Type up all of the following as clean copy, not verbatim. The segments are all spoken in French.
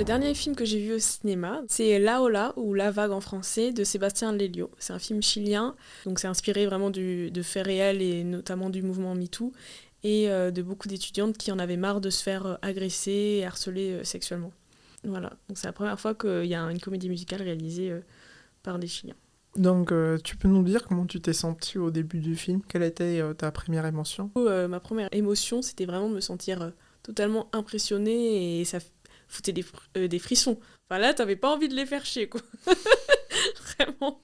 le dernier film que j'ai vu au cinéma, c'est La Ola, ou La Vague en français, de Sébastien Lelio. C'est un film chilien, donc c'est inspiré vraiment de faits réels et notamment du mouvement MeToo et de beaucoup d'étudiantes qui en avaient marre de se faire agresser et harceler sexuellement. Voilà, donc c'est la première fois qu'il y a une comédie musicale réalisée par des Chiliens. Donc, tu peux nous dire comment tu t'es sentie au début du film? Quelle était ta première émotion? Ma première émotion, c'était vraiment de me sentir totalement impressionnée et ça foutait des frissons. Enfin là, t'avais pas envie de les faire chier, quoi. Vraiment.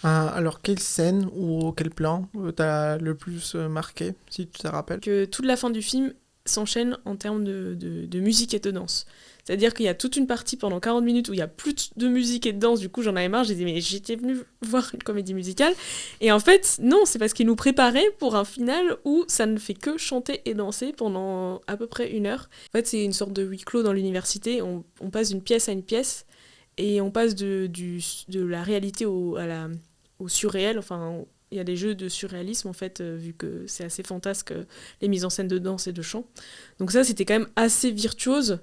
Alors, quelle scène ou quel plan t'a le plus marqué, si tu te rappelles? Que toute la fin du film s'enchaîne en termes de musique et de danse. C'est-à-dire qu'il y a toute une partie pendant 40 minutes où il y a plus de musique et de danse, du coup j'en avais marre, j'ai dit mais j'étais venue voir une comédie musicale. Et en fait, non, c'est parce qu'ils nous préparaient pour un final où ça ne fait que chanter et danser pendant à peu près 1 heure. En fait, c'est une sorte de huis clos dans l'université, on passe d'une pièce à une pièce, et on passe de la réalité au surréel, enfin... Il y a des jeux de surréalisme, en fait, vu que c'est assez fantasque, les mises en scène de danse et de chant. Donc ça, c'était quand même assez virtuose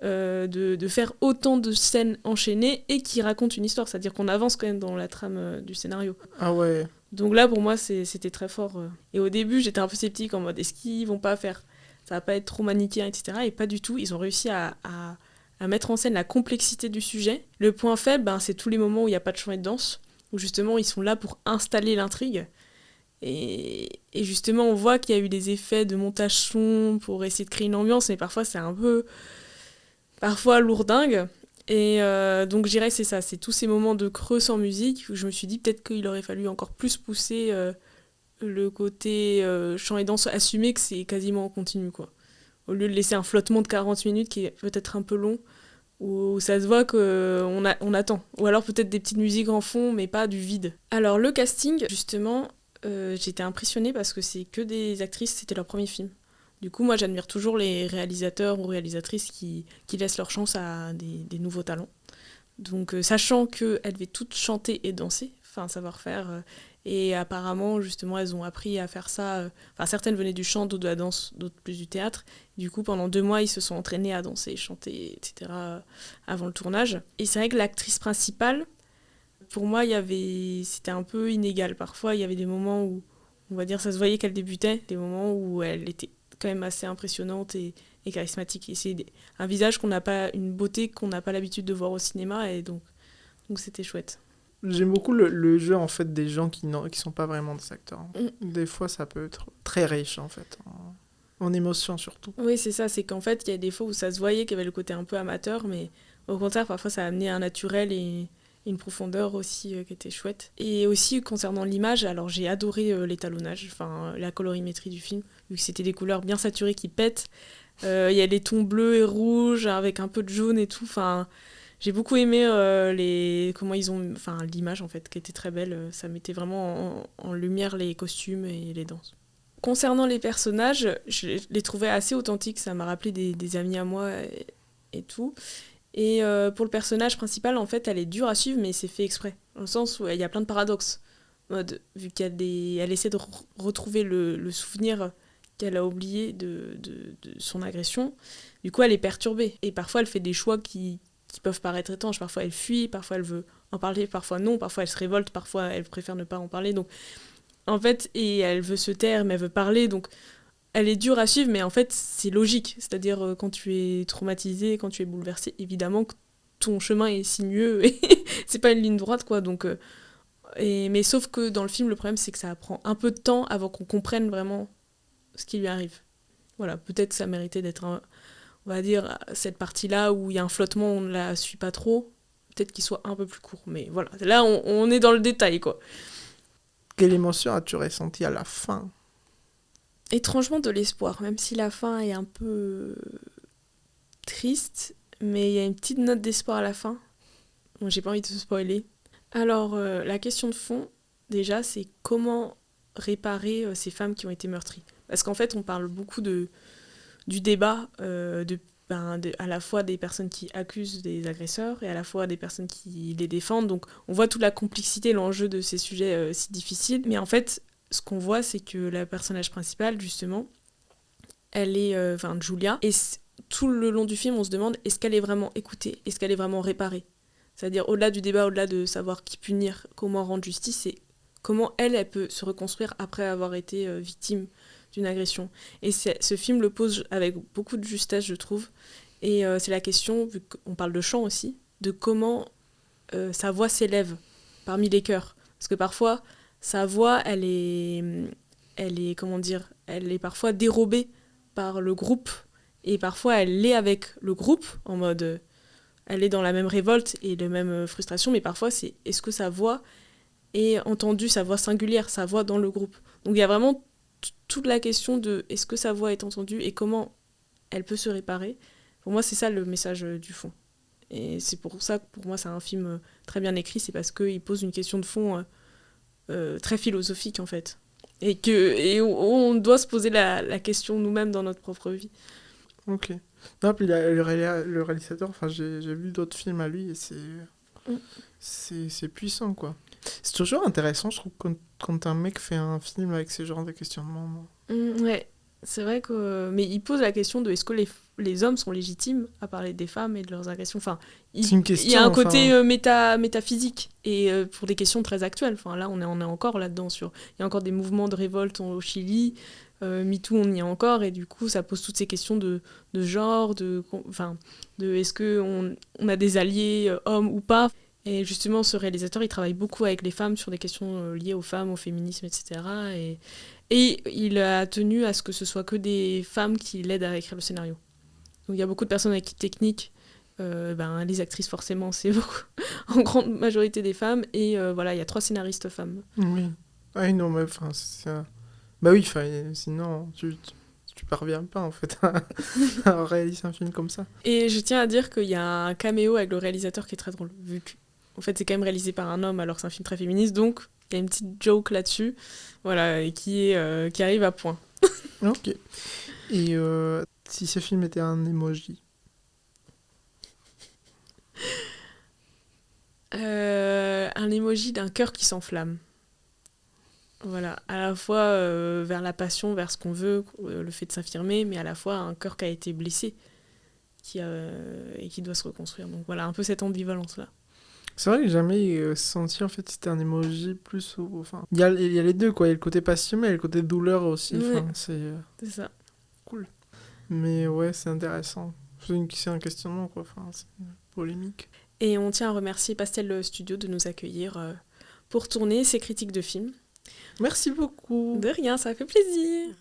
de faire autant de scènes enchaînées et qui racontent une histoire. C'est-à-dire qu'on avance quand même dans la trame du scénario. Ah ouais. Donc là, pour moi, c'était très fort. Et au début, j'étais un peu sceptique en mode, est-ce qu'ils vont pas faire... Ça va pas être trop manichéen, etc. Et pas du tout. Ils ont réussi à mettre en scène la complexité du sujet. Le point faible, c'est tous les moments où il n'y a pas de chant et de danse, où justement ils sont là pour installer l'intrigue. Et justement, on voit qu'il y a eu des effets de montage son pour essayer de créer une ambiance, mais parfois c'est un peu... parfois lourdingue. Et donc je dirais que c'est ça, c'est tous ces moments de creux sans musique où je me suis dit peut-être qu'il aurait fallu encore plus pousser le côté chant et danse, assumer que c'est quasiment en continu, quoi. Au lieu de laisser un flottement de 40 minutes qui est peut-être un peu long, où ça se voit qu'on attend. Ou alors peut-être des petites musiques en fond, mais pas du vide. Alors le casting, justement, j'étais impressionnée parce que c'est que des actrices, c'était leur premier film. Du coup, moi j'admire toujours les réalisateurs ou réalisatrices qui laissent leur chance à des nouveaux talents. Donc sachant qu'elles devaient toutes chanter et danser, enfin savoir faire... et apparemment, justement, elles ont appris à faire ça. Enfin, certaines venaient du chant, d'autres de la danse, d'autres plus du théâtre. Du coup, pendant 2 mois, ils se sont entraînés à danser, chanter, etc. avant le tournage. Et c'est vrai que l'actrice principale, pour moi, c'était un peu inégal. Parfois, il y avait des moments où, on va dire, ça se voyait qu'elle débutait, des moments où elle était quand même assez impressionnante et charismatique. Et c'est un visage une beauté qu'on n'a pas l'habitude de voir au cinéma, et donc c'était chouette. J'aime beaucoup le jeu en fait des gens qui sont pas vraiment des acteurs. Des fois, ça peut être très riche en fait, en émotion surtout. Oui, c'est ça, c'est qu'en fait, il y a des fois où ça se voyait qu'il y avait le côté un peu amateur, mais au contraire, parfois, ça a amené un naturel et une profondeur aussi qui était chouette. Et aussi, concernant l'image, alors j'ai adoré l'étalonnage, enfin, la colorimétrie du film, vu que c'était des couleurs bien saturées qui pètent. Il y a les tons bleus et rouges, avec un peu de jaune et tout, enfin... J'ai beaucoup aimé comment ils ont... Enfin, l'image, en fait, qui était très belle. Ça mettait vraiment en lumière les costumes et les danses. Concernant les personnages, je les trouvais assez authentiques. Ça m'a rappelé des amis à moi et tout. Et pour le personnage principal, en fait, elle est dure à suivre, mais c'est fait exprès. Dans le sens où il y a plein de paradoxes. Vu elle essaie de retrouver le souvenir qu'elle a oublié de son agression. Du coup, elle est perturbée. Et parfois, elle fait des choix qui peuvent paraître étranges. Parfois, elle fuit, parfois, elle veut en parler, parfois non, parfois, elle se révolte, parfois, elle préfère ne pas en parler. Donc, en fait, et elle veut se taire, mais elle veut parler. Donc, elle est dure à suivre, mais en fait, c'est logique. C'est-à-dire, quand tu es traumatisé, quand tu es bouleversé, évidemment que ton chemin est sinueux et c'est pas une ligne droite, quoi. Donc, mais sauf que dans le film, le problème, c'est que ça prend un peu de temps avant qu'on comprenne vraiment ce qui lui arrive. Voilà, peut-être que ça méritait d'être on va dire, cette partie-là où il y a un flottement, on ne la suit pas trop, peut-être qu'il soit un peu plus court. Mais voilà, là, on est dans le détail, quoi. Quelle émotion as-tu ressenti à la fin? Étrangement, de l'espoir, même si la fin est un peu triste, mais il y a une petite note d'espoir à la fin. Bon, j'ai pas envie de se spoiler. Alors, la question de fond, déjà, c'est comment réparer ces femmes qui ont été meurtries. Parce qu'en fait, on parle beaucoup du débat à la fois des personnes qui accusent des agresseurs et à la fois des personnes qui les défendent. Donc on voit toute la complexité, l'enjeu de ces sujets si difficiles. Mais en fait, ce qu'on voit, c'est que la personnage principale, justement, elle est Julia. Et tout le long du film, on se demande est-ce qu'elle est vraiment écoutée, est-ce qu'elle est vraiment réparée. C'est-à-dire, au-delà du débat, au-delà de savoir qui punir, comment rendre justice, c'est comment elle peut se reconstruire après avoir été victime d'une agression. Et ce film le pose avec beaucoup de justesse, je trouve. Et c'est la question, vu qu'on parle de chant aussi, de comment sa voix s'élève parmi les chœurs. Parce que parfois, sa voix, elle est, comment dire, elle est parfois dérobée par le groupe. Et parfois, elle l'est avec le groupe, en mode... elle est dans la même révolte et la même frustration, mais parfois, c'est est-ce que sa voix est entendue, sa voix singulière, sa voix dans le groupe. Donc il y a vraiment toute la question de est-ce que sa voix est entendue et comment elle peut se réparer. Pour moi, c'est ça le message du fond. Et c'est pour ça que pour moi, c'est un film très bien écrit, c'est parce qu'il pose une question de fond très philosophique, en fait. Et on doit se poser la question nous-mêmes dans notre propre vie. Ok. Non, puis le réalisateur, enfin, j'ai vu d'autres films à lui et c'est puissant, quoi. C'est toujours intéressant, je trouve, quand un mec fait un film avec ce genre de questionnement. Ouais, c'est vrai que... Mais il pose la question de est-ce que les hommes sont légitimes à parler des femmes et de leurs agressions. Enfin, c'est une question, il y a un côté métaphysique et pour des questions très actuelles. Enfin, là, on est encore là-dedans. Il y a encore des mouvements de révolte au Chili. MeToo, on y est encore. Et du coup, ça pose toutes ces questions de genre, de est-ce qu'on a des alliés, hommes ou pas. Et justement, ce réalisateur, il travaille beaucoup avec les femmes sur des questions liées aux femmes, au féminisme, etc. Et il a tenu à ce que ce soit que des femmes qui l'aident à écrire le scénario. Donc il y a beaucoup de personnes avec qui techniques, les actrices forcément, c'est beaucoup, en grande majorité des femmes. Et voilà, il y a 3 scénaristes femmes. Oui. Ah non, mais enfin, c'est ça. Bah oui, sinon, tu parviens pas, en fait, à réaliser un film comme ça. Et je tiens à dire qu'il y a un caméo avec le réalisateur qui est très drôle, vu que en fait, c'est quand même réalisé par un homme, alors que c'est un film très féministe, donc il y a une petite joke là-dessus, voilà, et qui arrive à point. Ok. Et si ce film était un emoji? Un emoji d'un cœur qui s'enflamme. Voilà, à la fois vers la passion, vers ce qu'on veut, le fait de s'affirmer, mais à la fois un cœur qui a été blessé et qui doit se reconstruire. Donc voilà, un peu cette ambivalence-là. C'est vrai que j'ai jamais senti en fait c'était un emoji plus enfin il y a les deux quoi, il y a le côté passion mais il y a le côté douleur aussi, Ouais, c'est ça. cool. Mais ouais, c'est intéressant. C'est un questionnement quoi, enfin c'est polémique. Et on tient à remercier Pastel Studio de nous accueillir pour tourner ces critiques de films. Merci beaucoup. De rien, ça fait plaisir.